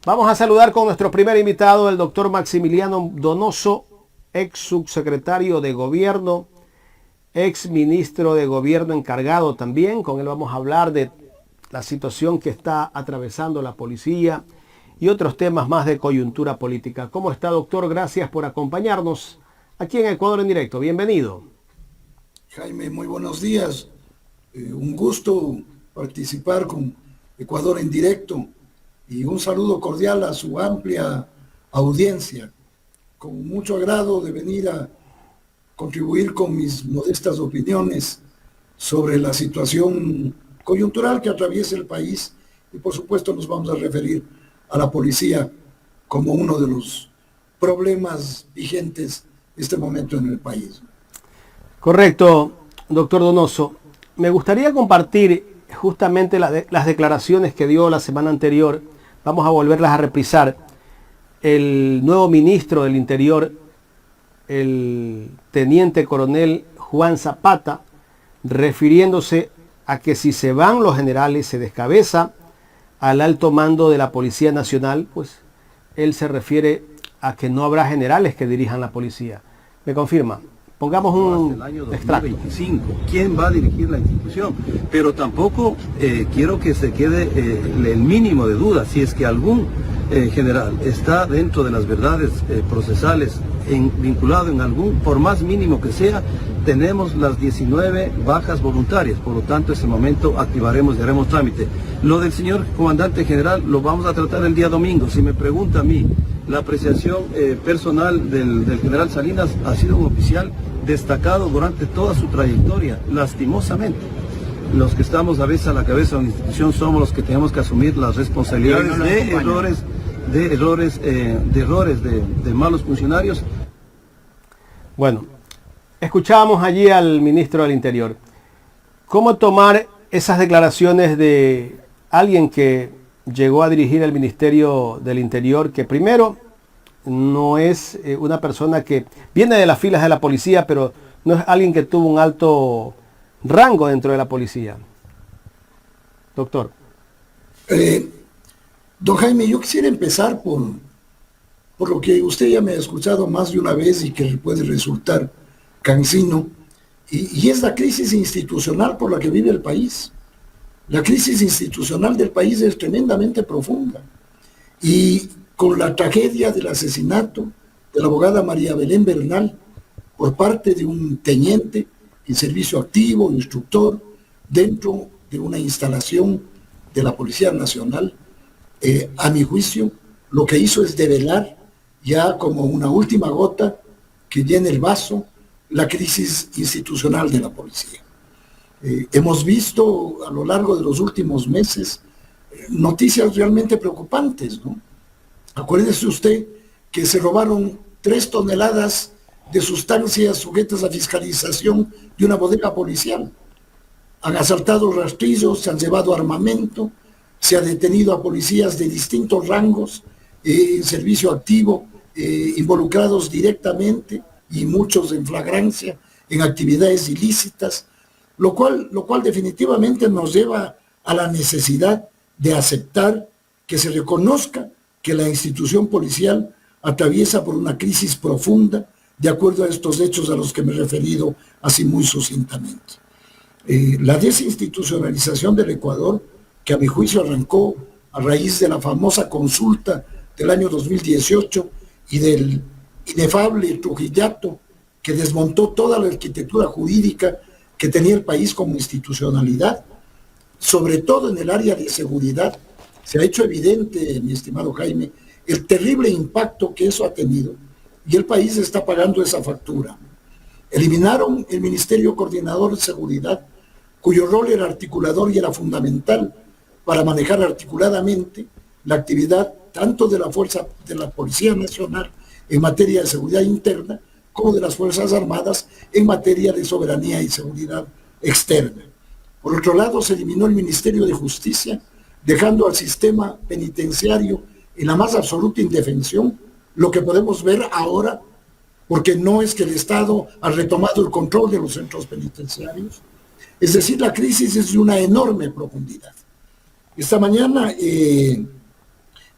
Vamos a saludar con nuestro primer invitado, el doctor Maximiliano Donoso, ex subsecretario de Gobierno, ex ministro de Gobierno encargado también. Con él vamos a hablar de la situación que está atravesando la policía y otros temas más de coyuntura política. ¿Cómo está, doctor? Gracias por acompañarnos aquí en Ecuador en Directo. Bienvenido. Jaime, muy buenos días. Un gusto participar con Ecuador en Directo y un saludo cordial a su amplia audiencia. Con mucho agrado de venir a contribuir con mis modestas opiniones sobre la situación coyuntural que atraviesa el país y por supuesto nos vamos a referir a la policía como uno de los problemas vigentes en este momento en el país. Correcto, doctor Donoso. Me gustaría compartir justamente las declaraciones que dio la semana anterior. Vamos a volverlas a reprisar. El nuevo ministro del Interior, el teniente coronel Juan Zapata, refiriéndose a que si se van los generales, se descabeza al alto mando de la Policía Nacional, pues él se refiere a que no habrá generales que dirijan la policía. ¿Me confirma? Pongamos un extracto. 2025. ¿Quién va a dirigir la institución? Pero tampoco quiero que se quede el mínimo de duda si es que algún general está dentro de las verdades procesales vinculado en algún, por más mínimo que sea, tenemos las 19 bajas voluntarias, por lo tanto en ese momento activaremos y haremos trámite. Lo del señor comandante general lo vamos a tratar el día domingo. Si me pregunta a mí, la apreciación personal del general Salinas ha sido un oficial destacado durante toda su trayectoria. Lastimosamente, los que estamos a veces a la cabeza de una institución somos los que tenemos que asumir las responsabilidades de errores de malos funcionarios. Bueno, escuchábamos allí al ministro del Interior. ¿Cómo tomar esas declaraciones de alguien que llegó a dirigir el Ministerio del Interior, que primero no es una persona que viene de las filas de la policía, pero no es alguien que tuvo un alto rango dentro de la policía? Doctor. Don Jaime, yo quisiera empezar por lo que usted ya me ha escuchado más de una vez y que le puede resultar cansino, y es la crisis institucional por la que vive el país. La crisis institucional del país es tremendamente profunda y con la tragedia del asesinato de la abogada María Belén Bernal por parte de un teniente en servicio activo, instructor, dentro de una instalación de la Policía Nacional, a mi juicio, lo que hizo es develar ya como una última gota que llena el vaso la crisis institucional de la policía. Hemos visto a lo largo de los últimos meses noticias realmente preocupantes, ¿no? Acuérdese usted que se robaron 3 toneladas de sustancias sujetas a fiscalización de una bodega policial. Han asaltado rastrillos, se han llevado armamento, se ha detenido a policías de distintos rangos en servicio activo, involucrados directamente y muchos en flagrancia en actividades ilícitas, lo cual definitivamente nos lleva a la necesidad de aceptar que se reconozca que la institución policial atraviesa por una crisis profunda, de acuerdo a estos hechos a los que me he referido así muy sucintamente. La desinstitucionalización del Ecuador, que a mi juicio arrancó a raíz de la famosa consulta del año 2018 y del inefable Trujillato, que desmontó toda la arquitectura jurídica que tenía el país como institucionalidad, sobre todo en el área de seguridad, se ha hecho evidente, mi estimado Jaime, el terrible impacto que eso ha tenido, y el país está pagando esa factura. Eliminaron el Ministerio Coordinador de Seguridad, cuyo rol era articulador y era fundamental para manejar articuladamente la actividad tanto de la Policía Nacional en materia de seguridad interna, como de las Fuerzas Armadas en materia de soberanía y seguridad externa. Por otro lado, se eliminó el Ministerio de Justicia, dejando al sistema penitenciario en la más absoluta indefensión, lo que podemos ver ahora, porque no es que el Estado ha retomado el control de los centros penitenciarios. Es decir, la crisis es de una enorme profundidad. Esta mañana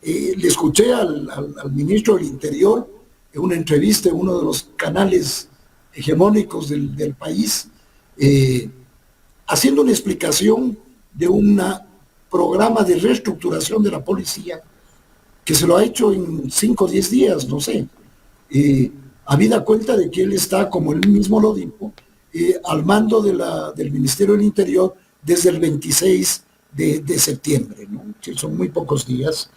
Le escuché al ministro del Interior en una entrevista en uno de los canales hegemónicos del país, haciendo una explicación de un programa de reestructuración de la policía que se lo ha hecho en 5 o 10 días, no sé. Habida cuenta de que él está, como él mismo lo dijo, al mando del Ministerio del Interior desde el 26 de septiembre, ¿no? Que son muy pocos días.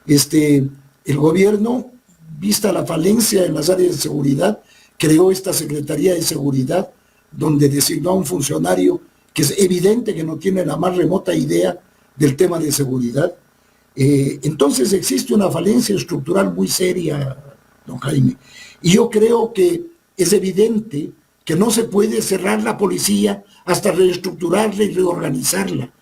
El gobierno, vista la falencia en las áreas de seguridad, creó esta Secretaría de Seguridad, donde designó a un funcionario que es evidente que no tiene la más remota idea del tema de seguridad. Entonces existe una falencia estructural muy seria, don Jaime, y yo creo que es evidente que no se puede cerrar la policía hasta reestructurarla y reorganizarla,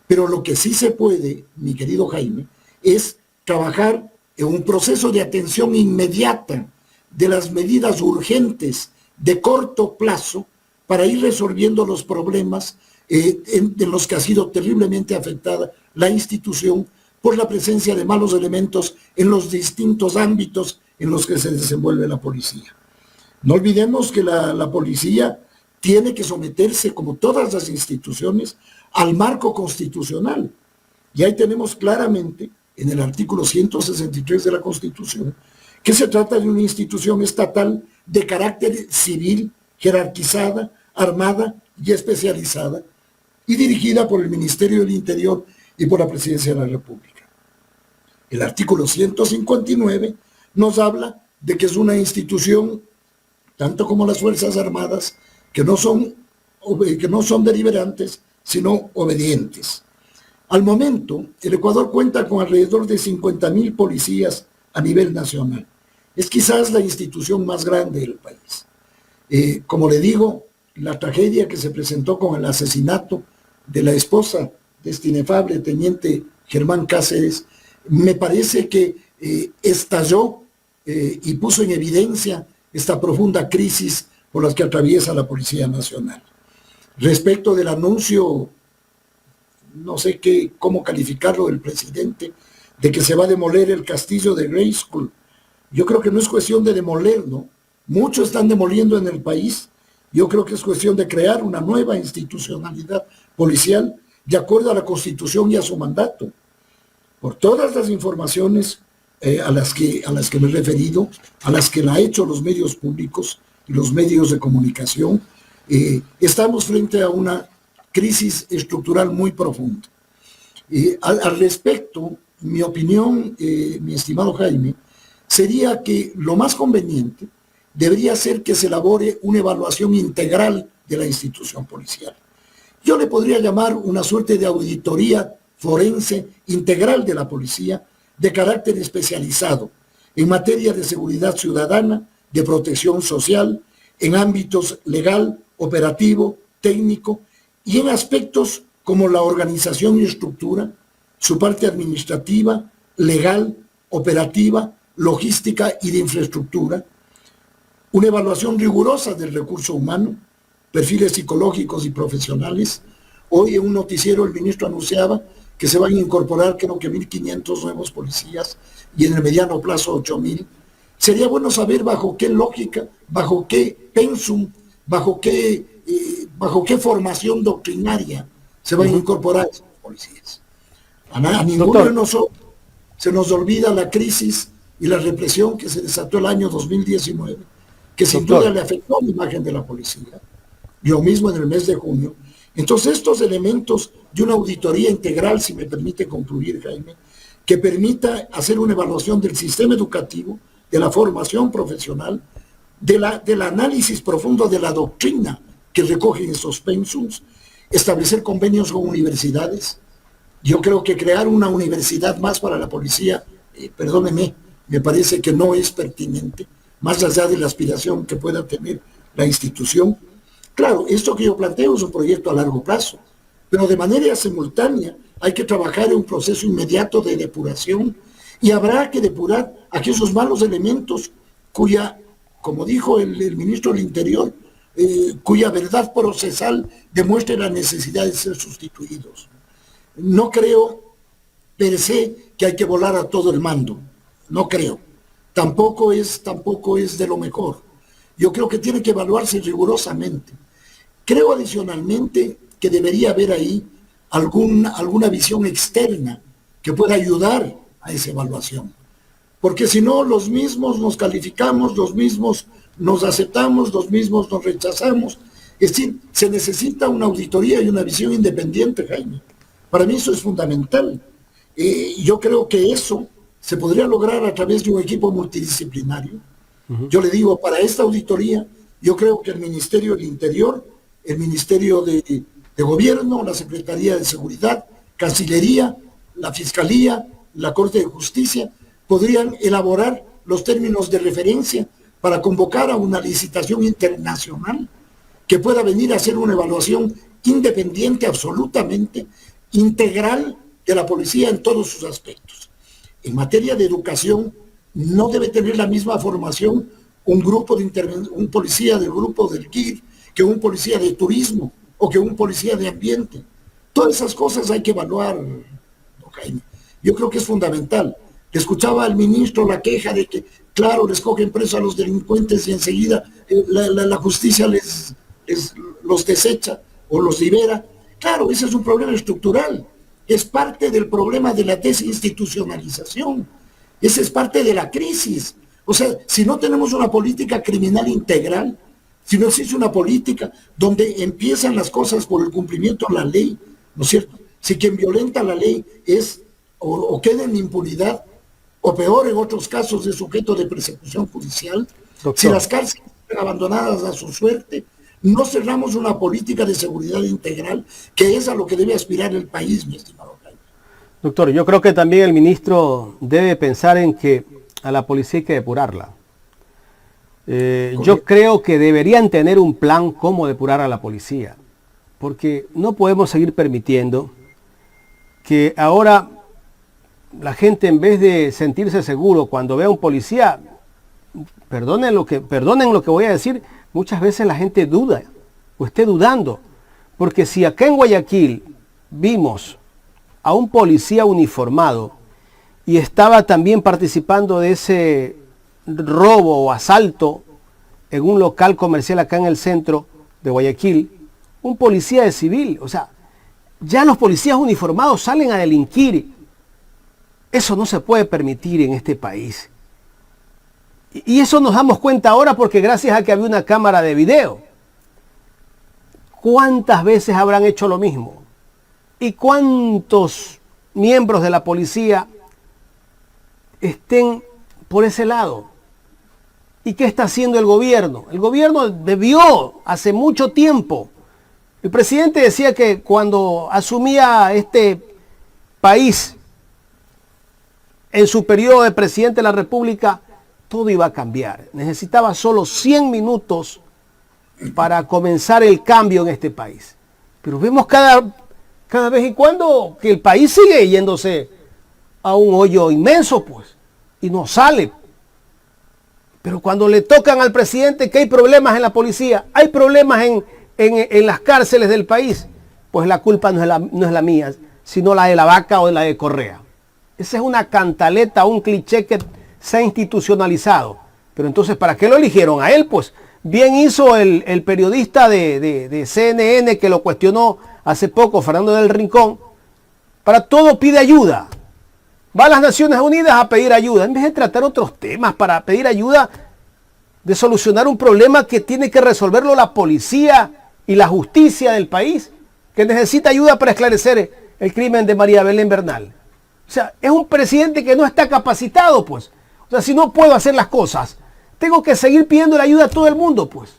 pero lo que sí se puede, mi querido Jaime, es trabajar en un proceso de atención inmediata de las medidas urgentes de corto plazo para ir resolviendo los problemas en los que ha sido terriblemente afectada la institución por la presencia de malos elementos en los distintos ámbitos en los que se desenvuelve la policía. No olvidemos que la policía tiene que someterse, como todas las instituciones, al marco constitucional. Y ahí tenemos claramente, en el artículo 163 de la Constitución, que se trata de una institución estatal de carácter civil, jerarquizada, armada y especializada, y dirigida por el Ministerio del Interior y por la Presidencia de la República. El artículo 159 nos habla de que es una institución, tanto como las Fuerzas Armadas, que no son deliberantes, sino obedientes. Al momento, el Ecuador cuenta con alrededor de 50.000 policías a nivel nacional. Es quizás la institución más grande del país. Como le digo, la tragedia que se presentó con el asesinato de la esposa de este inefable teniente Germán Cáceres, me parece que estalló y puso en evidencia esta profunda crisis por la que atraviesa la Policía Nacional. Respecto del anuncio, no sé cómo calificarlo, del presidente, de que se va a demoler el castillo de Grayskull, yo creo que no es cuestión de demoler, ¿no? Muchos están demoliendo en el país. Yo creo que es cuestión de crear una nueva institucionalidad policial de acuerdo a la Constitución y a su mandato. Por todas las informaciones a las que me he referido, a las que la han hecho los medios públicos y los medios de comunicación, estamos frente a una crisis estructural muy profunda. Al respecto, mi opinión, mi estimado Jaime, sería que lo más conveniente debería ser que se elabore una evaluación integral de la institución policial. Yo le podría llamar una suerte de auditoría forense integral de la policía, de carácter especializado, en materia de seguridad ciudadana, de protección social, en ámbitos legal, operativo, técnico, y en aspectos como la organización y estructura, su parte administrativa, legal, operativa, logística y de infraestructura, una evaluación rigurosa del recurso humano, perfiles psicológicos y profesionales. Hoy en un noticiero el ministro anunciaba que se van a incorporar, creo que 1.500 nuevos policías y en el mediano plazo 8.000. Sería bueno saber bajo qué lógica, bajo qué pensum, bajo qué formación doctrinaria se van a incorporar esos policías. A ninguno de nosotros se nos olvida la crisis y la represión que se desató el año 2019, que sin duda le afectó la imagen de la policía, yo mismo en el mes de junio. Entonces estos elementos de una auditoría integral, si me permite concluir, Jaime, que permita hacer una evaluación del sistema educativo, de la formación profesional, del análisis profundo de la doctrina que recogen esos pensums, establecer convenios con universidades. Yo creo que crear una universidad más para la policía, perdóneme, me parece que no es pertinente, más allá de la aspiración que pueda tener la institución. Claro, esto que yo planteo es un proyecto a largo plazo, pero de manera simultánea hay que trabajar en un proceso inmediato de depuración y habrá que depurar aquellos malos elementos cuya, como dijo el ministro del Interior, cuya verdad procesal demuestre la necesidad de ser sustituidos. No creo per se que hay que volar a todo el mando. No creo. Tampoco es de lo mejor. Yo creo que tiene que evaluarse rigurosamente. Creo adicionalmente que debería haber ahí alguna visión externa que pueda ayudar a esa evaluación. Porque si no, los mismos nos calificamos, los mismos nos aceptamos, los mismos nos rechazamos. Es decir, se necesita una auditoría y una visión independiente, Jaime. Para mí eso es fundamental. Yo creo que eso se podría lograr a través de un equipo multidisciplinario. Yo le digo, para esta auditoría, yo creo que el Ministerio del Interior, el Ministerio de Gobierno, la Secretaría de Seguridad, Cancillería, la Fiscalía, la Corte de Justicia, podrían elaborar los términos de referencia para convocar a una licitación internacional que pueda venir a hacer una evaluación independiente, absolutamente integral de la policía en todos sus aspectos. En materia de educación, no debe tener la misma formación un policía del grupo del GIR que un policía de turismo o que un policía de ambiente. Todas esas cosas hay que evaluar, Jaime. Yo creo que es fundamental. Escuchaba al ministro la queja de que, claro, les cogen preso a los delincuentes y enseguida la justicia los desecha o los libera. Claro, ese es un problema estructural. Es parte del problema de la desinstitucionalización. Esa es parte de la crisis. O sea, si no tenemos una política criminal integral, si no existe una política donde empiezan las cosas por el cumplimiento de la ley, ¿no es cierto? Si quien violenta la ley es o queda en impunidad, o peor en otros casos es sujeto de persecución judicial, Doctor. Si las cárceles están abandonadas a su suerte, no cerramos una política de seguridad integral, que es a lo que debe aspirar el país, mi estimado Jaime. Doctor, yo creo que también el ministro debe pensar en que a la policía hay que depurarla. Yo creo que deberían tener un plan cómo depurar a la policía, porque no podemos seguir permitiendo que ahora la gente, en vez de sentirse seguro cuando ve a un policía, perdonen lo que voy a decir, muchas veces la gente duda o esté dudando, porque si acá en Guayaquil vimos a un policía uniformado y estaba también participando de ese robo o asalto en un local comercial acá en el centro de Guayaquil, un policía de civil, o sea, ya los policías uniformados salen a delinquir. Eso no se puede permitir en este país. Y eso nos damos cuenta ahora porque gracias a que había una cámara de video. ¿Cuántas veces habrán hecho lo mismo? ¿Y cuántos miembros de la policía estén por ese lado? ¿Y qué está haciendo el gobierno? El gobierno debió hace mucho tiempo. El presidente decía que cuando asumía este país en su periodo de presidente de la República, todo iba a cambiar. Necesitaba solo 100 minutos para comenzar el cambio en este país. Pero vemos cada vez en cuando que el país sigue yéndose a un hoyo inmenso, pues, y no sale. Pero cuando le tocan al presidente que hay problemas en la policía, hay problemas en las cárceles del país, pues la culpa no es la mía, sino la de la vaca o de la de Correa. Esa es una cantaleta, un cliché que se ha institucionalizado. Pero entonces, ¿para qué lo eligieron a él? Pues bien hizo el periodista de CNN que lo cuestionó hace poco, Fernando del Rincón. Para todo pide ayuda. Va a las Naciones Unidas a pedir ayuda, en vez de tratar otros temas para pedir ayuda de solucionar un problema que tiene que resolverlo la policía y la justicia del país, que necesita ayuda para esclarecer el crimen de María Belén Bernal. O sea, es un presidente que no está capacitado, pues. O sea, si no puedo hacer las cosas, tengo que seguir pidiendo la ayuda a todo el mundo, pues.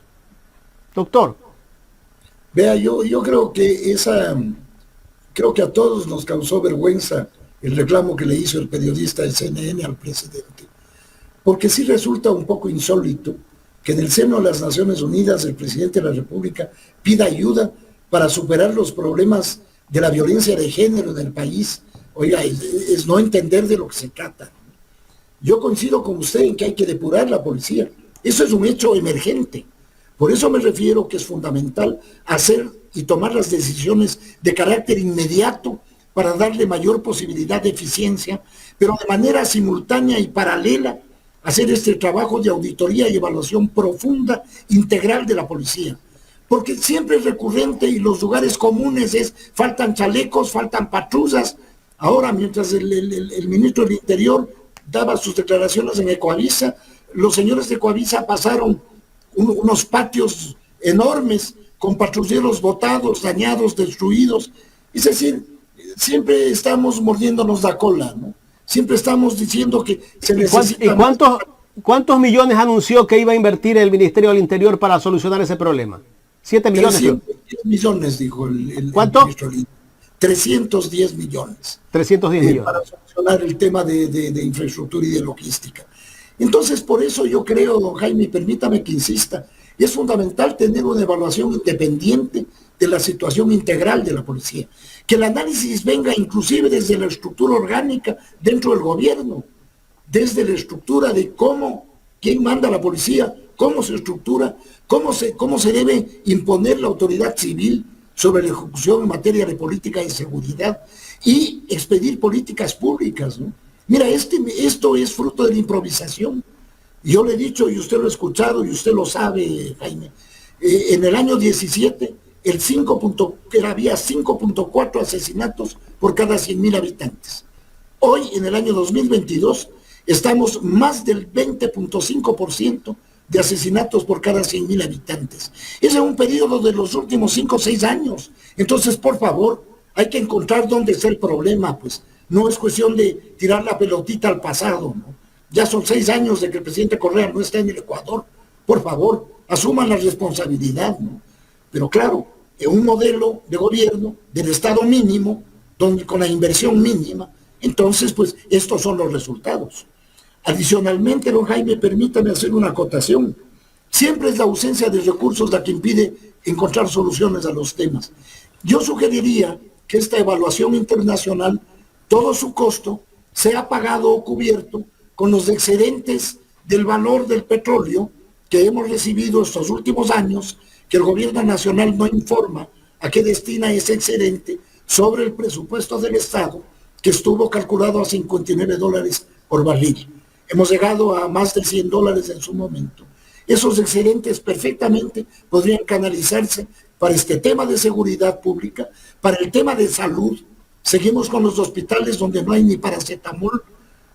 Doctor. Vea, yo creo que creo que a todos nos causó vergüenza el reclamo que le hizo el periodista de CNN al presidente. Porque sí resulta un poco insólito que en el seno de las Naciones Unidas el presidente de la República pida ayuda para superar los problemas de la violencia de género en el país. Oiga, es no entender de lo que se trata. Yo coincido con usted en que hay que depurar la policía. Eso es un hecho emergente. Por eso me refiero que es fundamental hacer y tomar las decisiones de carácter inmediato para darle mayor posibilidad de eficiencia, pero de manera simultánea y paralela hacer este trabajo de auditoría y evaluación profunda, integral de la policía. Porque siempre es recurrente y los lugares comunes es, faltan chalecos, faltan patrullas. Ahora, mientras el ministro del Interior daba sus declaraciones en Ecoavisa, los señores de Ecoavisa pasaron unos patios enormes con patrulleros botados, dañados, destruidos. Es decir, siempre estamos mordiéndonos la cola, ¿no? Siempre estamos diciendo que se necesita... ¿Y cuántos millones anunció que iba a invertir el Ministerio del Interior para solucionar ese problema? 7 millones. 310 millones, dijo el ¿Cuánto? ministro. 310 millones. 310 millones. Para solucionar el tema de infraestructura y de logística. Entonces, por eso yo creo, don Jaime, permítame que insista, es fundamental tener una evaluación independiente de la situación integral de la policía. Que el análisis venga inclusive desde la estructura orgánica dentro del gobierno, desde la estructura de quién manda a la policía, cómo se estructura, cómo se debe imponer la autoridad civil sobre la ejecución en materia de política de seguridad y expedir políticas públicas, ¿no? Mira, esto es fruto de la improvisación. Yo le he dicho, y usted lo ha escuchado, y usted lo sabe, Jaime, en el año 17, había 5.4 asesinatos por cada 100.000 habitantes. Hoy, en el año 2022, estamos más del 20.5% de asesinatos por cada 100.000 habitantes. Ese es un periodo de los últimos 5 o 6 años. Entonces, por favor, hay que encontrar dónde está el problema, pues. No es cuestión de tirar la pelotita al pasado, ¿no? Ya son 6 años de que el presidente Correa no está en el Ecuador. Por favor, asuman la responsabilidad, ¿no? Pero claro, en un modelo de gobierno del Estado mínimo, donde con la inversión mínima, entonces, pues, estos son los resultados. Adicionalmente, don Jaime, permítame hacer una acotación. Siempre es la ausencia de recursos la que impide encontrar soluciones a los temas. Yo sugeriría que esta evaluación internacional, todo su costo, sea pagado o cubierto con los excedentes del valor del petróleo que hemos recibido estos últimos años, que el gobierno nacional no informa a qué destina ese excedente sobre el presupuesto del Estado, que estuvo calculado a $59 por barril. Hemos llegado a más de $100 en su momento. Esos excedentes perfectamente podrían canalizarse para este tema de seguridad pública, para el tema de salud. Seguimos con los hospitales donde no hay ni paracetamol,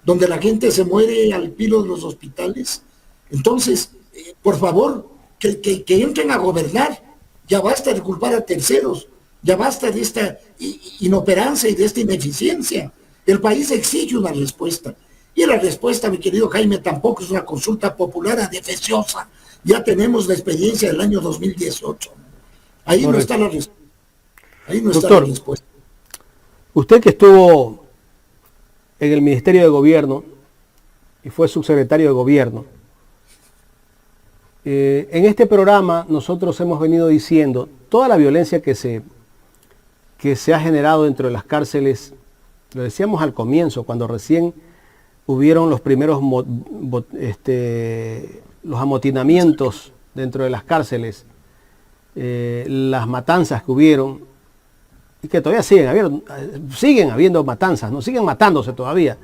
donde la gente se muere al pilo de los hospitales. Entonces, por favor, que entren a gobernar. Ya basta de culpar a terceros, ya basta de esta inoperancia y de esta ineficiencia. El país exige una respuesta. Y la respuesta, mi querido Jaime, tampoco es una consulta popular adefesiosa. Ya tenemos la experiencia del año 2018. Ahí no está la respuesta. Ahí no está la respuesta. Usted que estuvo en el Ministerio de Gobierno y fue subsecretario de Gobierno, en este programa nosotros hemos venido diciendo toda la violencia que se ha generado dentro de las cárceles. Lo decíamos al comienzo, cuando recién hubieron los primeros los amotinamientos dentro de las cárceles, las matanzas que hubieron, y que todavía siguen habiendo matanzas, no siguen matándose todavía.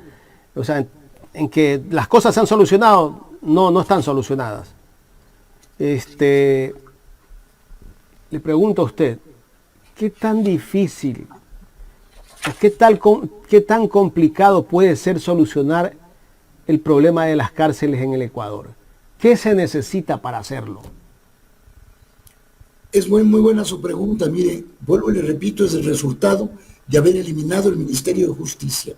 O sea, en que las cosas se han solucionado, no están solucionadas. Le pregunto a usted, ¿qué tan difícil, qué tan complicado puede ser solucionar el problema de las cárceles en el Ecuador? ¿Qué se necesita para hacerlo? Es muy buena su pregunta. Mire, vuelvo y le repito, es el resultado de haber eliminado el Ministerio de Justicia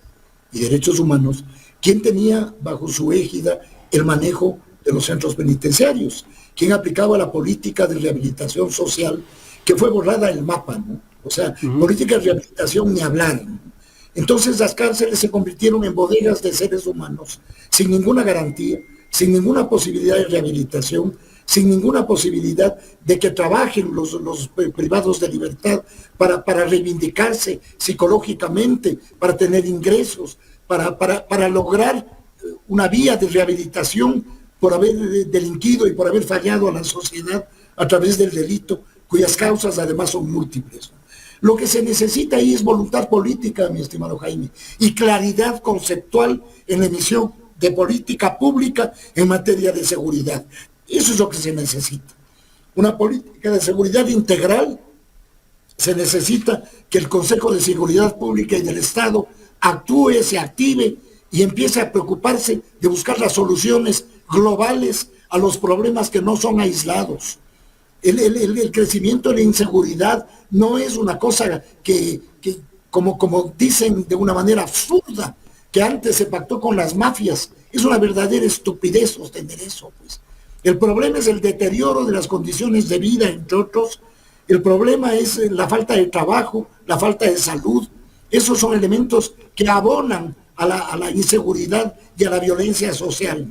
y Derechos Humanos, quien tenía bajo su égida el manejo de los centros penitenciarios, quien aplicaba la política de rehabilitación social, que fue borrada del mapa, ¿no? O sea, política de rehabilitación ni hablar, ¿no? Entonces las cárceles se convirtieron en bodegas de seres humanos, sin ninguna garantía, sin ninguna posibilidad de rehabilitación, sin ninguna posibilidad de que trabajen los privados de libertad para reivindicarse psicológicamente, para tener ingresos, para lograr una vía de rehabilitación por haber delinquido y por haber fallado a la sociedad a través del delito, cuyas causas además son múltiples. Lo que se necesita ahí es voluntad política, mi estimado Jaime, y claridad conceptual en la emisión de política pública en materia de seguridad. Eso es lo que se necesita. Una política de seguridad integral. Se necesita que el Consejo de Seguridad Pública y del Estado actúe, se active y empiece a preocuparse de buscar las soluciones globales a los problemas que no son aislados. El crecimiento de la inseguridad no es una cosa que como dicen de una manera absurda, que antes se pactó con las mafias. Es una verdadera estupidez sostener eso, pues. El problema es el deterioro de las condiciones de vida, entre otros. El problema es la falta de trabajo, la falta de salud. Esos son elementos que abonan a la inseguridad y a la violencia social.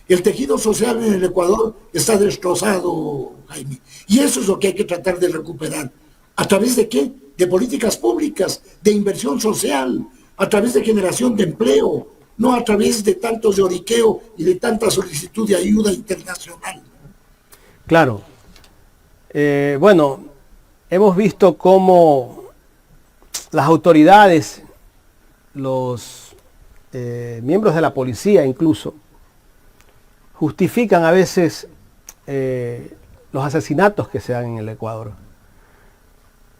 El tejido social en el Ecuador está destrozado, Jaime. Y eso es lo que hay que tratar de recuperar. ¿A través de qué? De políticas públicas, de inversión social, a través de generación de empleo, no a través de tanto lloriqueo y de tanta solicitud de ayuda internacional. Claro. Bueno, hemos visto cómo las autoridades, los miembros de la policía incluso, justifican a veces los asesinatos que se dan en el Ecuador.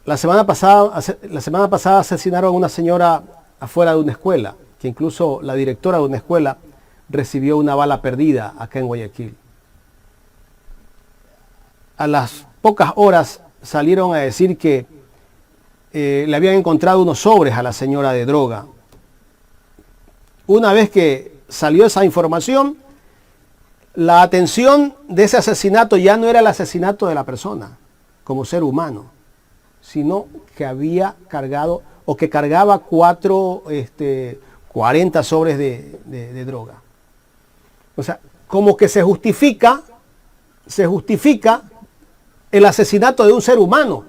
La semana pasada asesinaron a una señora afuera de una escuela, que incluso la directora de una escuela recibió una bala perdida acá en Guayaquil. A las pocas horas salieron a decir que le habían encontrado unos sobres a la señora de droga. Una vez que salió esa información, la atención de ese asesinato ya no era el asesinato de la persona como ser humano, sino que había cargado o que cargaba 40 sobres de droga. O sea, como que se justifica el asesinato de un ser humano.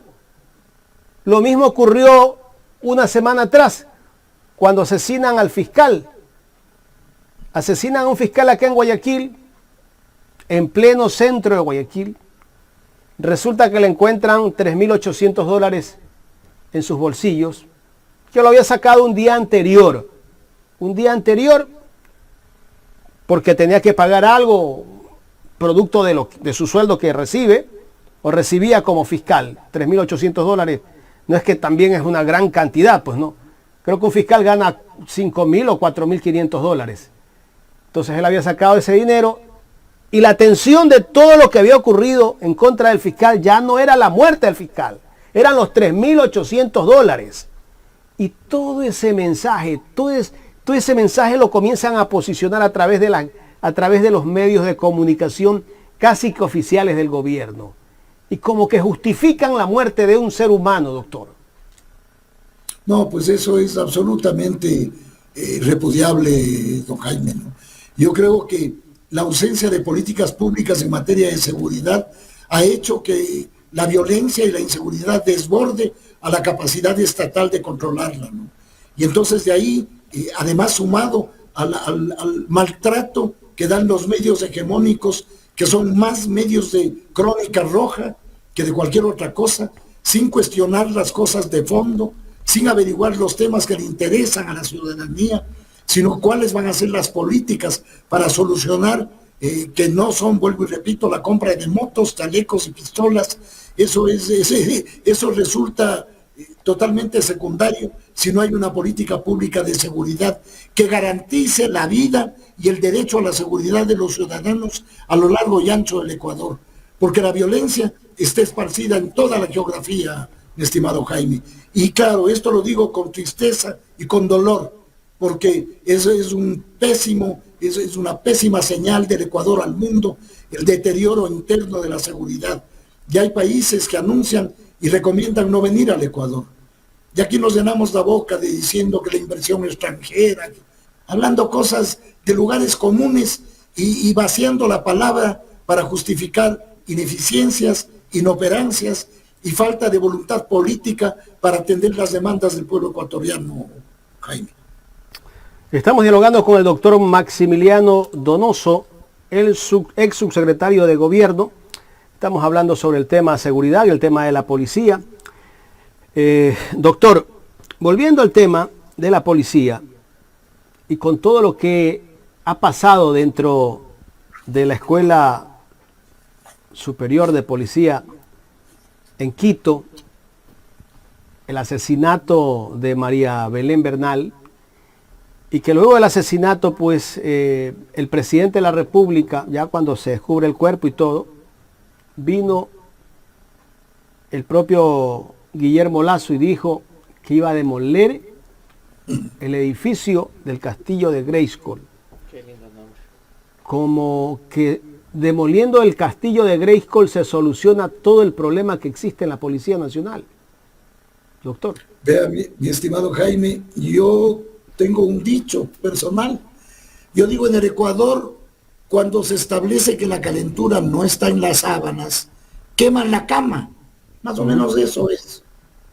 Lo mismo ocurrió una semana atrás, cuando asesinan al fiscal. Asesinan a un fiscal acá en Guayaquil, en pleno centro de Guayaquil. Resulta que le encuentran $3.800 en sus bolsillos, que lo había sacado un día anterior, porque tenía que pagar algo, producto de su sueldo que recibe, o recibía como fiscal. $3.800, no es que también es una gran cantidad, pues no. Creo que un fiscal gana $5.000 o $4.500. Entonces él había sacado ese dinero, y la atención de todo lo que había ocurrido en contra del fiscal ya no era la muerte del fiscal, eran los $3.800. Y todo ese mensaje lo comienzan a posicionar a través de los medios de comunicación casi que oficiales del gobierno. Y como que justifican la muerte de un ser humano, doctor. No, pues eso es absolutamente repudiable, don Jaime, ¿no? Yo creo que la ausencia de políticas públicas en materia de seguridad ha hecho que la violencia y la inseguridad desborde a la capacidad estatal de controlarla, ¿no? Y entonces de ahí, además sumado al maltrato que dan los medios hegemónicos, que son más medios de crónica roja que de cualquier otra cosa, sin cuestionar las cosas de fondo, sin averiguar los temas que le interesan a la ciudadanía, sino cuáles van a ser las políticas para solucionar, que no son, vuelvo y repito, la compra de motos, chalecos y pistolas. Eso resulta totalmente secundario si no hay una política pública de seguridad que garantice la vida y el derecho a la seguridad de los ciudadanos a lo largo y ancho del Ecuador, porque la violencia está esparcida en toda la geografía, mi estimado Jaime. Y claro, esto lo digo con tristeza y con dolor, porque eso es una pésima señal del Ecuador al mundo, el deterioro interno de la seguridad. Ya hay países que anuncian y recomiendan no venir al Ecuador. Y aquí nos llenamos la boca diciendo que la inversión extranjera, hablando cosas de lugares comunes y vaciando la palabra para justificar ineficiencias, inoperancias y falta de voluntad política para atender las demandas del pueblo ecuatoriano, Jaime. Estamos dialogando con el doctor Maximiliano Donoso, el ex subsecretario de Gobierno. Estamos hablando sobre el tema de seguridad y el tema de la policía. Doctor, volviendo al tema de la policía y con todo lo que ha pasado dentro de la Escuela Superior de Policía en Quito, el asesinato de María Belén Bernal, y que luego del asesinato, pues, el presidente de la República, ya cuando se descubre el cuerpo y todo, vino el propio Guillermo Lasso y dijo que iba a demoler el edificio del castillo de Grayskull. Qué lindo nombre. Como que demoliendo el castillo de Grayskull se soluciona todo el problema que existe en la Policía Nacional. Doctor. Vea, mi estimado Jaime, yo tengo un dicho personal. Yo digo, en el Ecuador, cuando se establece que la calentura no está en las sábanas, queman la cama. Más o menos eso es.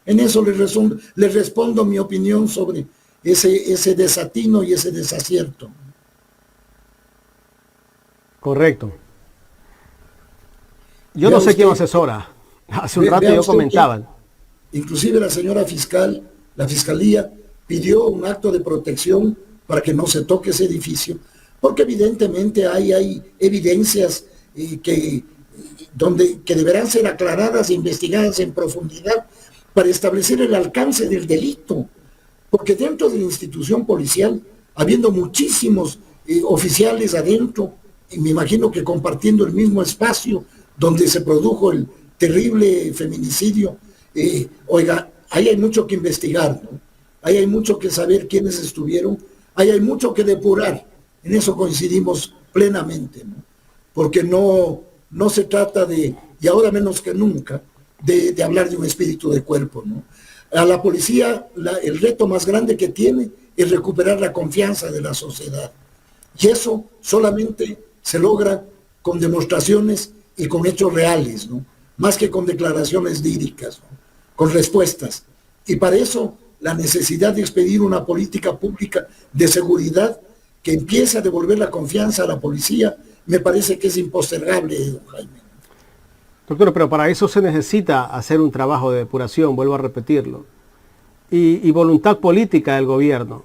En eso les respondo mi opinión sobre ese desatino y ese desacierto. Correcto. Yo no sé quién asesora. Hace un rato yo comentaba. Inclusive la señora fiscal, la fiscalía, pidió un acto de protección para que no se toque ese edificio, porque evidentemente hay evidencias que deberán ser aclaradas e investigadas en profundidad para establecer el alcance del delito, porque dentro de la institución policial, habiendo muchísimos oficiales adentro, y me imagino que compartiendo el mismo espacio donde se produjo el terrible feminicidio, oiga, ahí hay mucho que investigar, ¿no? Ahí hay mucho que saber quiénes estuvieron, ahí hay mucho que depurar, en eso coincidimos plenamente, ¿no? Porque no se trata de, y ahora menos que nunca, de hablar de un espíritu de cuerpo, ¿no? A la policía el reto más grande que tiene es recuperar la confianza de la sociedad. Y eso solamente se logra con demostraciones y con hechos reales, ¿no? Más que con declaraciones líricas, ¿no? Con respuestas. Y para eso la necesidad de expedir una política pública de seguridad que empiece a devolver la confianza a la policía, me parece que es impostergable, don Jaime. Doctor, pero para eso se necesita hacer un trabajo de depuración, vuelvo a repetirlo, y voluntad política del gobierno.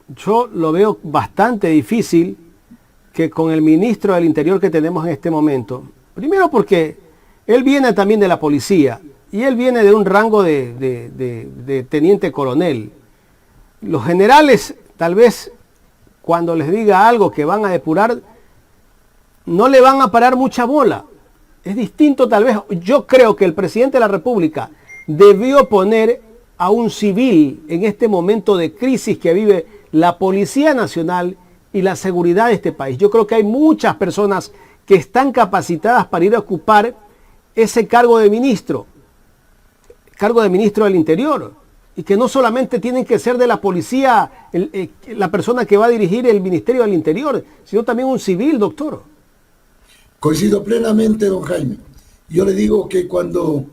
Yo lo veo bastante difícil que con el ministro del Interior que tenemos en este momento, primero porque él viene también de la policía, y él viene de un rango de teniente coronel. Los generales, tal vez, cuando les diga algo que van a depurar, no le van a parar mucha bola. Es distinto tal vez. Yo creo que el presidente de la República debió poner a un civil en este momento de crisis que vive la Policía Nacional y la seguridad de este país. Yo creo que hay muchas personas que están capacitadas para ir a ocupar ese cargo de ministro del Interior, y que no solamente tienen que ser de la policía la persona que va a dirigir el Ministerio del Interior, sino también un civil, doctor. Coincido plenamente, don Jaime. Yo le digo que cuando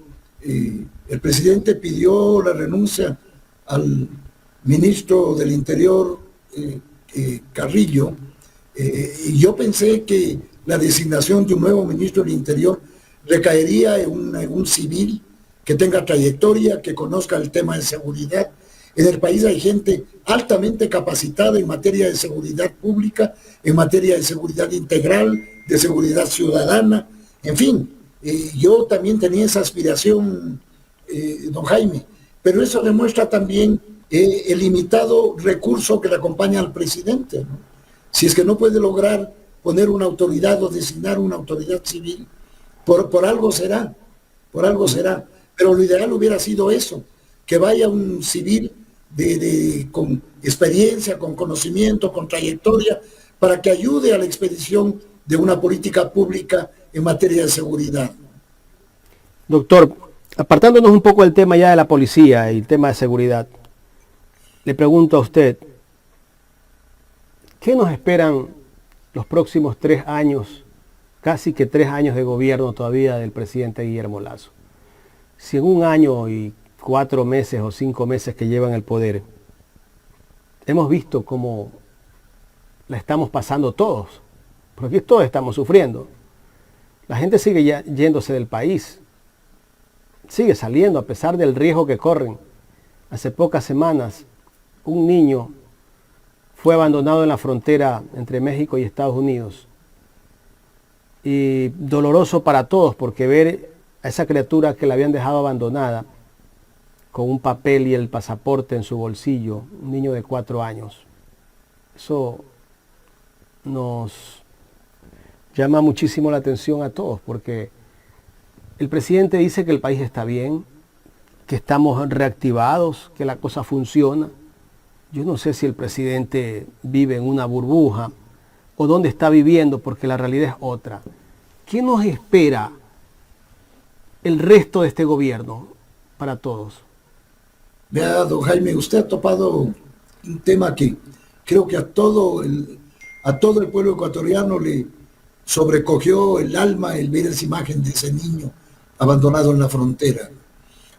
el presidente pidió la renuncia al ministro del Interior, Carrillo, y yo pensé que la designación de un nuevo ministro del Interior recaería en un civil que tenga trayectoria, que conozca el tema de seguridad. En el país hay gente altamente capacitada en materia de seguridad pública, en materia de seguridad integral, de seguridad ciudadana, en fin. Yo también tenía esa aspiración, don Jaime, pero eso demuestra también el limitado recurso que le acompaña al presidente, ¿no? Si es que no puede lograr poner una autoridad o designar una autoridad civil, por algo será, pero lo ideal hubiera sido eso, que vaya un civil con experiencia, con conocimiento, con trayectoria, para que ayude a la expedición de una política pública en materia de seguridad. Doctor, apartándonos un poco del tema ya de la policía y el tema de seguridad, le pregunto a usted, ¿qué nos esperan los próximos 3 años, casi que 3 años de gobierno todavía del presidente Guillermo Lasso? Si en 1 año y 4 meses o 5 meses que llevan el poder, hemos visto cómo la estamos pasando todos, porque aquí todos estamos sufriendo. La gente sigue yéndose del país, sigue saliendo a pesar del riesgo que corren Hace pocas semanas, un niño fue abandonado en la frontera entre México y Estados Unidos. Y doloroso para todos, porque ver a esa criatura que la habían dejado abandonada, con un papel y el pasaporte en su bolsillo, un niño de 4 años, eso nos llama muchísimo la atención a todos, porque el presidente dice que el país está bien, que estamos reactivados, que la cosa funciona. Yo no sé si el presidente vive en una burbuja o dónde está viviendo, porque la realidad es otra. ¿Qué nos espera el resto de este gobierno para todos? Vea, don Jaime, usted ha topado un tema que creo que a todo el pueblo ecuatoriano le sobrecogió el alma el ver esa imagen de ese niño abandonado en la frontera.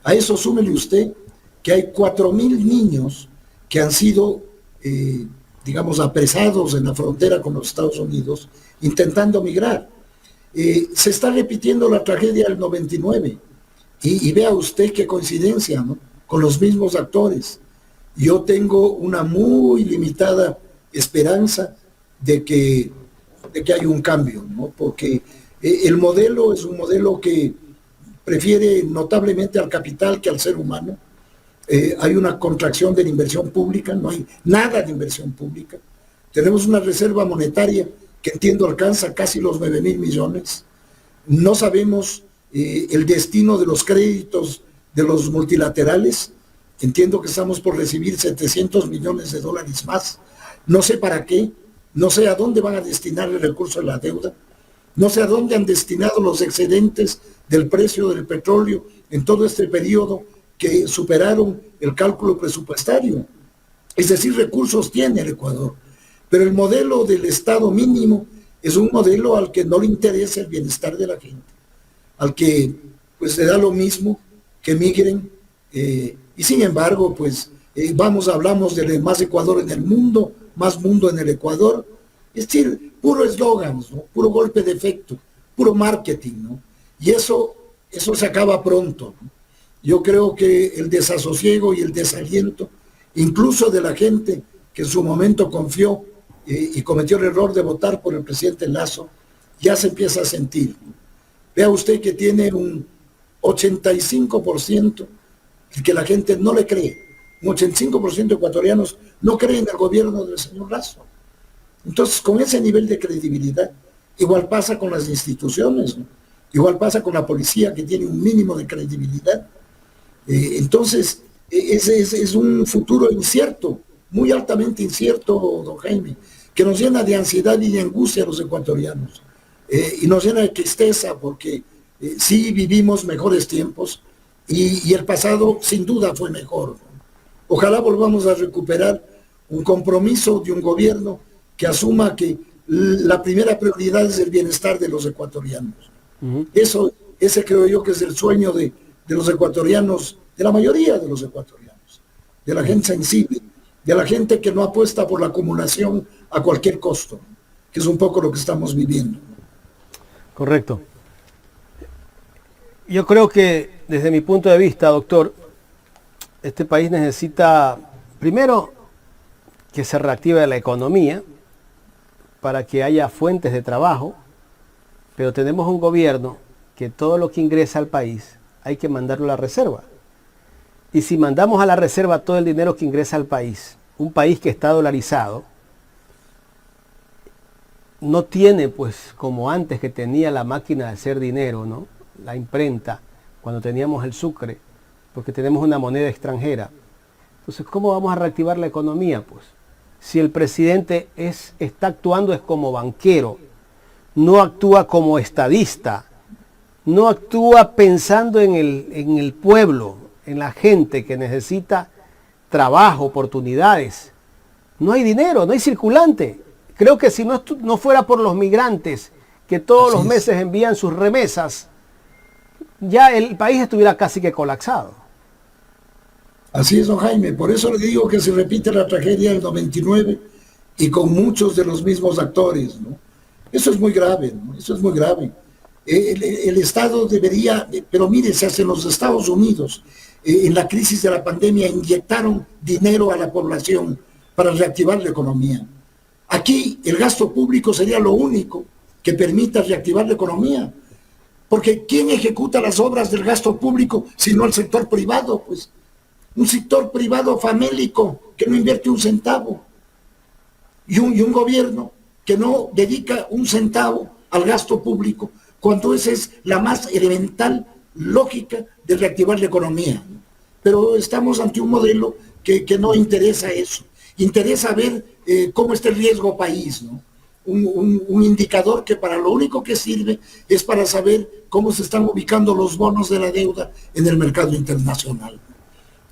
A eso súmele usted que hay 4.000 niños que han sido, digamos, apresados en la frontera con los Estados Unidos intentando migrar. Se está repitiendo la tragedia del 99 y vea usted qué coincidencia, ¿no? Con los mismos actores. Yo tengo una muy limitada esperanza de que hay un cambio, ¿no? Porque el modelo es un modelo que prefiere notablemente al capital que al ser humano. Hay una contracción de la inversión pública, no hay nada de inversión pública. Tenemos una reserva monetaria que entiendo alcanza casi los 9.000 millones. No sabemos el destino de los créditos de los multilaterales. Entiendo que estamos por recibir 700 millones de dólares más. No sé para qué, no sé a dónde van a destinar el recurso de la deuda, no sé a dónde han destinado los excedentes del precio del petróleo en todo este periodo que superaron el cálculo presupuestario. Es decir, recursos tiene el Ecuador, pero el modelo del Estado mínimo es un modelo al que no le interesa el bienestar de la gente, al que pues le da lo mismo que migren, y sin embargo pues hablamos de más Ecuador en el mundo, más mundo en el Ecuador. Es decir, puro eslogan, ¿no? Puro golpe de efecto, puro marketing, ¿no? Y eso se acaba pronto, ¿no? Yo creo que el desasosiego y el desaliento, incluso de la gente que en su momento confió y cometió el error de votar por el presidente Lasso, ya se empieza a sentir, ¿no? Vea usted que tiene un 85% que la gente no le cree. Un 85% de ecuatorianos no creen en el gobierno del señor Lasso. Entonces, con ese nivel de credibilidad, igual pasa con las instituciones, ¿no? Igual pasa con la policía, que tiene un mínimo de credibilidad. Entonces, es un futuro incierto, muy altamente incierto, don Jaime, que nos llena de ansiedad y de angustia a los ecuatorianos. Y nos llena de tristeza porque sí vivimos mejores tiempos y el pasado sin duda fue mejor, ¿no? Ojalá volvamos a recuperar un compromiso de un gobierno que asuma que la primera prioridad es el bienestar de los ecuatorianos. Ese creo yo que es el sueño de los ecuatorianos, de la mayoría de los ecuatorianos, de la gente sensible, de la gente que no apuesta por la acumulación a cualquier costo, que es un poco lo que estamos viviendo. Correcto. Yo creo que desde mi punto de vista, doctor, este país necesita, primero, que se reactive la economía para que haya fuentes de trabajo, pero tenemos un gobierno que todo lo que ingresa al país hay que mandarlo a la reserva. Y si mandamos a la reserva todo el dinero que ingresa al país, un país que está dolarizado, no tiene pues como antes que tenía la máquina de hacer dinero, ¿no? La imprenta, cuando teníamos el sucre, porque tenemos una moneda extranjera. Entonces, ¿cómo vamos a reactivar la economía? Pues si el presidente está actuando es como banquero, no actúa como estadista, no actúa pensando en el pueblo, en la gente que necesita trabajo, oportunidades. No hay dinero, no hay circulante. Creo que si no fuera por los migrantes que todos los meses envían sus remesas, ya el país estuviera casi que colapsado. Así es, don Jaime. Por eso le digo que se repite la tragedia del 99 y con muchos de los mismos actores, ¿no? Eso es muy grave, ¿no? Eso es muy grave. El Estado debería, pero mire, se hace en los Estados Unidos, en la crisis de la pandemia inyectaron dinero a la población para reactivar la economía. Aquí el gasto público sería lo único que permita reactivar la economía. Porque ¿quién ejecuta las obras del gasto público sino el sector privado? Pues un sector privado famélico que no invierte un centavo. Y un gobierno que no dedica un centavo al gasto público, cuando esa es la más elemental lógica de reactivar la economía. Pero estamos ante un modelo que no interesa eso. Interesa ver cómo está el riesgo país, ¿no? Un indicador que para lo único que sirve es para saber cómo se están ubicando los bonos de la deuda en el mercado internacional.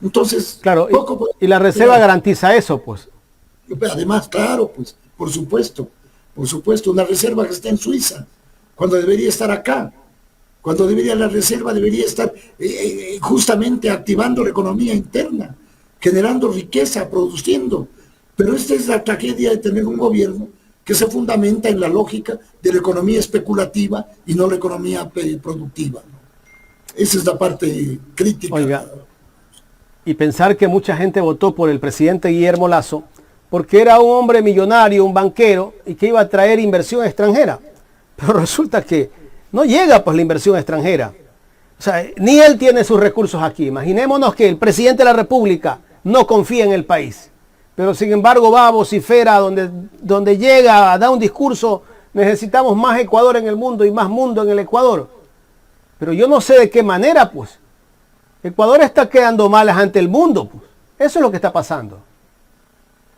Entonces, claro, y la Reserva garantiza eso, pues. Además, claro, pues, por supuesto, una reserva que está en Suiza, cuando debería estar acá, cuando la reserva debería estar justamente activando la economía interna, generando riqueza, produciendo. Pero esta es la tragedia de tener un gobierno que se fundamenta en la lógica de la economía especulativa y no la economía productiva, ¿no? Esa es la parte crítica. Oiga, y pensar que mucha gente votó por el presidente Guillermo Lasso porque era un hombre millonario, un banquero, y que iba a traer inversión extranjera. Pero resulta que no llega pues la inversión extranjera. O sea, ni él tiene sus recursos aquí. Imaginémonos que el presidente de la República no confía en el país. Pero sin embargo va a vocifera donde llega, da un discurso, necesitamos más Ecuador en el mundo y más mundo en el Ecuador. Pero yo no sé de qué manera, pues. Ecuador está quedando mal ante el mundo, pues. Eso es lo que está pasando.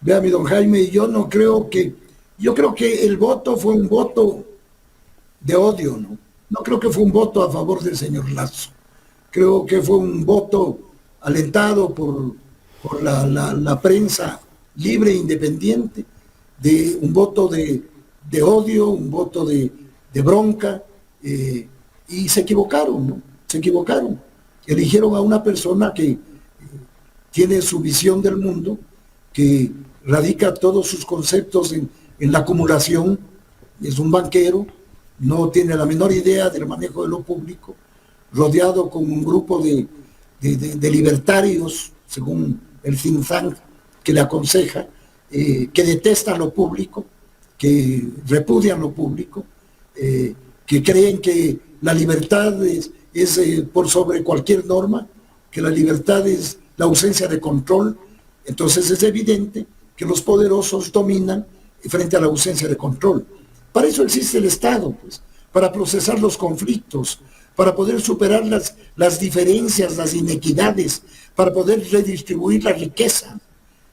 Vea, mi don Jaime, yo creo que el voto fue un voto de odio, ¿no? No creo que fue un voto a favor del señor Lasso. Creo que fue un voto alentado por la prensa libre e independiente, de un voto de odio, un voto de bronca, y se equivocaron, ¿no? Se equivocaron. Eligieron a una persona que tiene su visión del mundo, que radica todos sus conceptos en la acumulación, es un banquero, no tiene la menor idea del manejo de lo público, rodeado con un grupo de libertarios, según el think tank que le aconseja, que detestan lo público, que repudian lo público, que creen que la libertad es por sobre cualquier norma, que la libertad es la ausencia de control. Entonces es evidente que los poderosos dominan frente a la ausencia de control. Para eso existe el Estado, pues, para procesar los conflictos, para poder superar las diferencias, las inequidades, para poder redistribuir la riqueza.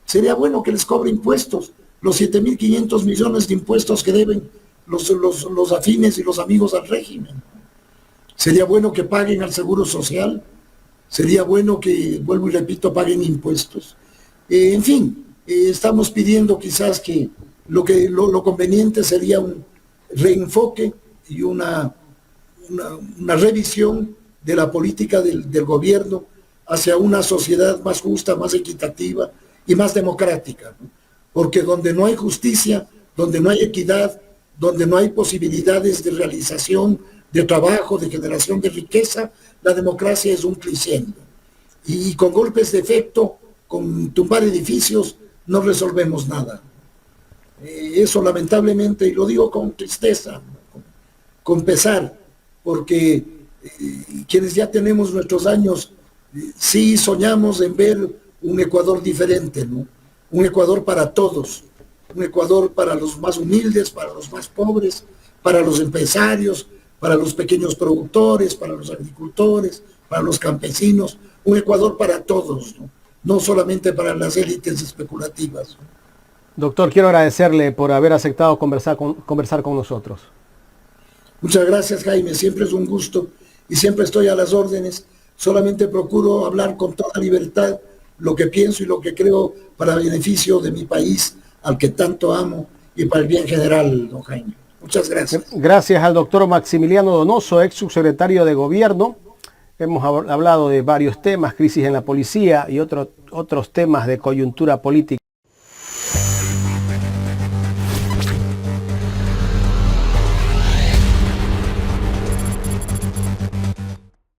Sería bueno que les cobre impuestos, los 7.500 millones de impuestos que deben los afines y los amigos al régimen. Sería bueno que paguen al Seguro Social, sería bueno que, vuelvo y repito, paguen impuestos. En fin, estamos pidiendo quizás que lo conveniente sería un reenfoque y una revisión de la política del gobierno hacia una sociedad más justa, más equitativa y más democrática, ¿no? Porque donde no hay justicia, donde no hay equidad, donde no hay posibilidades de realización, de trabajo, de generación de riqueza, la democracia es un cliché. Y con golpes de efecto, con tumbar edificios, no resolvemos nada. Eso lamentablemente, y lo digo con tristeza, con pesar, porque quienes ya tenemos nuestros años, sí soñamos en ver un Ecuador diferente, ¿no? Un Ecuador para todos, un Ecuador para los más humildes, para los más pobres, para los empresarios, para los pequeños productores, para los agricultores, para los campesinos, un Ecuador para todos, ¿no? No solamente para las élites especulativas. Doctor, quiero agradecerle por haber aceptado conversar con nosotros. Muchas gracias, Jaime, siempre es un gusto y siempre estoy a las órdenes. Solamente procuro hablar con toda libertad lo que pienso y lo que creo para beneficio de mi país, al que tanto amo, y para el bien general, don Jaime. Muchas gracias. Gracias al doctor Maximiliano Donoso, ex subsecretario de Gobierno. Hemos hablado de varios temas, crisis en la policía y otros temas de coyuntura política.